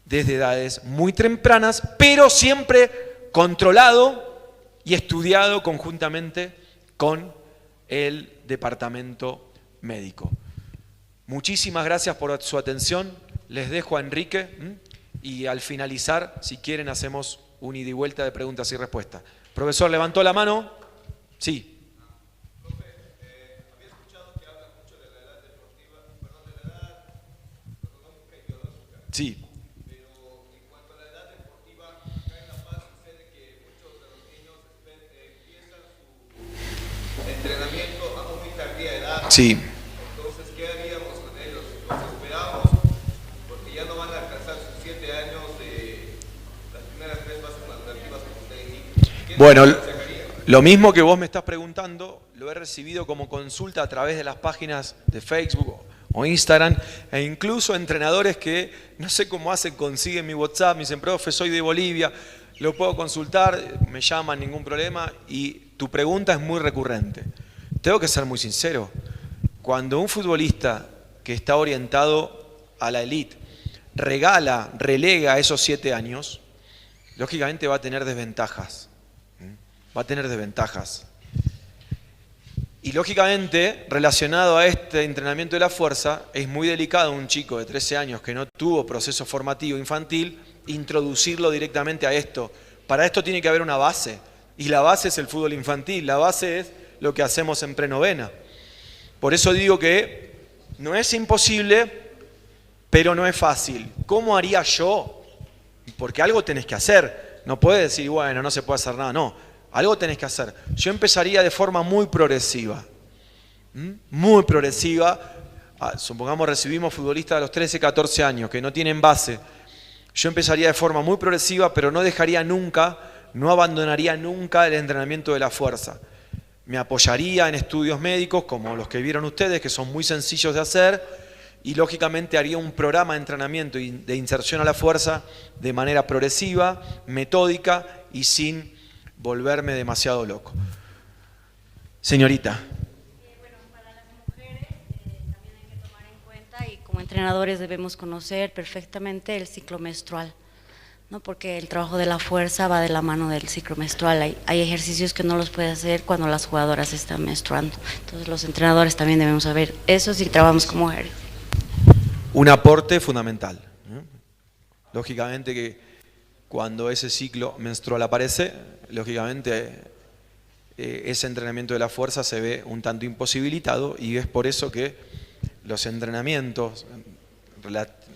[SPEAKER 1] desde edades muy tempranas, pero siempre controlado y estudiado conjuntamente con el departamento médico. Muchísimas gracias por su atención. Les dejo a Enrique y al finalizar, si quieren, hacemos un ida y vuelta de preguntas y respuestas. Profesor, ¿levantó la mano? Sí.
[SPEAKER 5] Profe, había escuchado que habla mucho de la edad deportiva, perdón, de la edad cronológica y biológica.
[SPEAKER 1] Sí.
[SPEAKER 5] Pero en cuanto a la edad deportiva, acá en La Paz sucede que muchos de los niños empiezan su entrenamiento a muy tardía edad.
[SPEAKER 1] Sí.
[SPEAKER 5] Entonces, ¿qué haríamos con ellos? ¿Los esperamos? Porque ya no van a alcanzar sus 7 años de las primeras 3 fases madurativas como usted dijo.
[SPEAKER 1] Bueno, lo mismo que vos me estás preguntando, lo he recibido como consulta a través de las páginas de Facebook o Instagram, e incluso entrenadores que no sé cómo hacen, consiguen mi WhatsApp, me dicen, profe, soy de Bolivia, lo puedo consultar, me llaman, ningún problema, y tu pregunta es muy recurrente. Tengo que ser muy sincero, cuando un futbolista que está orientado a la élite relega esos 7 años, lógicamente va a tener desventajas. Va a tener desventajas. Y lógicamente, relacionado a este entrenamiento de la fuerza, es muy delicado un chico de 13 años que no tuvo proceso formativo infantil, introducirlo directamente a esto. Para esto tiene que haber una base, y la base es el fútbol infantil, la base es lo que hacemos en prenovena. Por eso digo que no es imposible, pero no es fácil. ¿Cómo haría yo? Porque algo tenés que hacer. No puedes decir, bueno, no se puede hacer nada, no. Algo tenés que hacer. Yo empezaría de forma muy progresiva. Muy progresiva. Supongamos recibimos futbolistas de los 13, 14 años que no tienen base. Yo empezaría de forma muy progresiva, pero no dejaría nunca, no abandonaría nunca el entrenamiento de la fuerza. Me apoyaría en estudios médicos como los que vieron ustedes, que son muy sencillos de hacer, y lógicamente haría un programa de entrenamiento y de inserción a la fuerza de manera progresiva, metódica y sin volverme demasiado loco. Señorita.
[SPEAKER 6] Bueno, para las mujeres también hay que tomar en cuenta, y como entrenadores debemos conocer perfectamente el ciclo menstrual, ¿no? Porque el trabajo de la fuerza va de la mano del ciclo menstrual. Hay ejercicios que no los puede hacer cuando las jugadoras están menstruando. Entonces los entrenadores también debemos saber eso si trabajamos con mujeres.
[SPEAKER 1] Un aporte fundamental. Lógicamente que cuando ese ciclo menstrual aparece, lógicamente ese entrenamiento de la fuerza se ve un tanto imposibilitado, y es por eso que los entrenamientos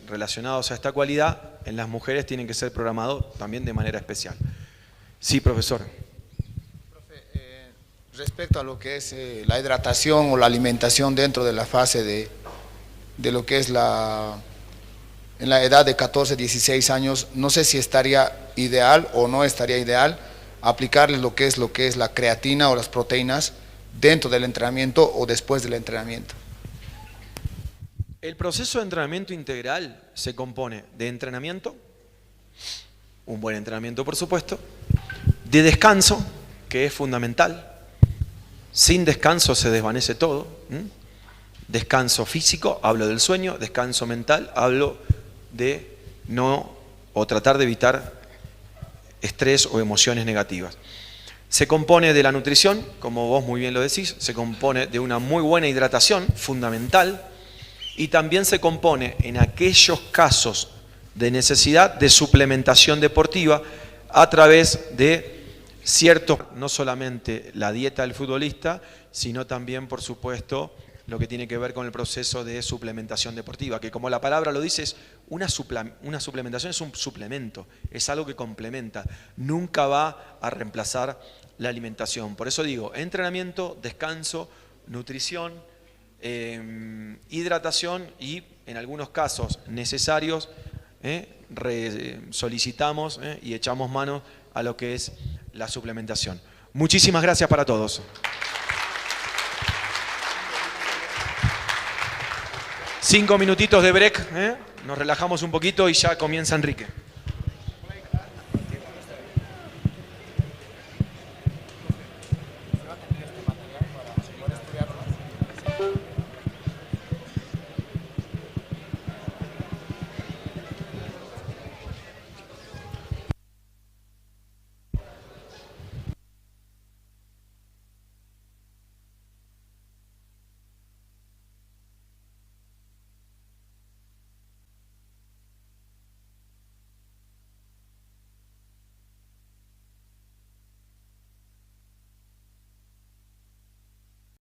[SPEAKER 1] relacionados a esta cualidad en las mujeres tienen que ser programados también de manera especial. Sí, profesor.
[SPEAKER 2] Profe, respecto a lo que es la hidratación o la alimentación dentro de la fase de lo que es en la edad de 14, 16 años, no sé si estaría ideal o no estaría ideal aplicarles lo que es la creatina o las proteínas dentro del entrenamiento o después del entrenamiento.
[SPEAKER 1] El proceso de entrenamiento integral se compone de entrenamiento, un buen entrenamiento por supuesto, de descanso, que es fundamental. Sin descanso se desvanece todo. Descanso físico, hablo del sueño. Descanso mental, hablo de no o tratar de evitar estrés o emociones negativas. Se compone de la nutrición, como vos muy bien lo decís, se compone de una muy buena hidratación, fundamental, y también se compone en aquellos casos de necesidad de suplementación deportiva a través de cierto, no solamente la dieta del futbolista, sino también, por supuesto, lo que tiene que ver con el proceso de suplementación deportiva, que como la palabra lo dice, es una suplementación, es un suplemento, es algo que complementa, nunca va a reemplazar la alimentación. Por eso digo, entrenamiento, descanso, nutrición, hidratación y, en algunos casos necesarios, solicitamos y echamos mano a lo que es la suplementación. Muchísimas gracias para todos. 5 minutitos de break, nos relajamos un poquito y ya comienza Enrique.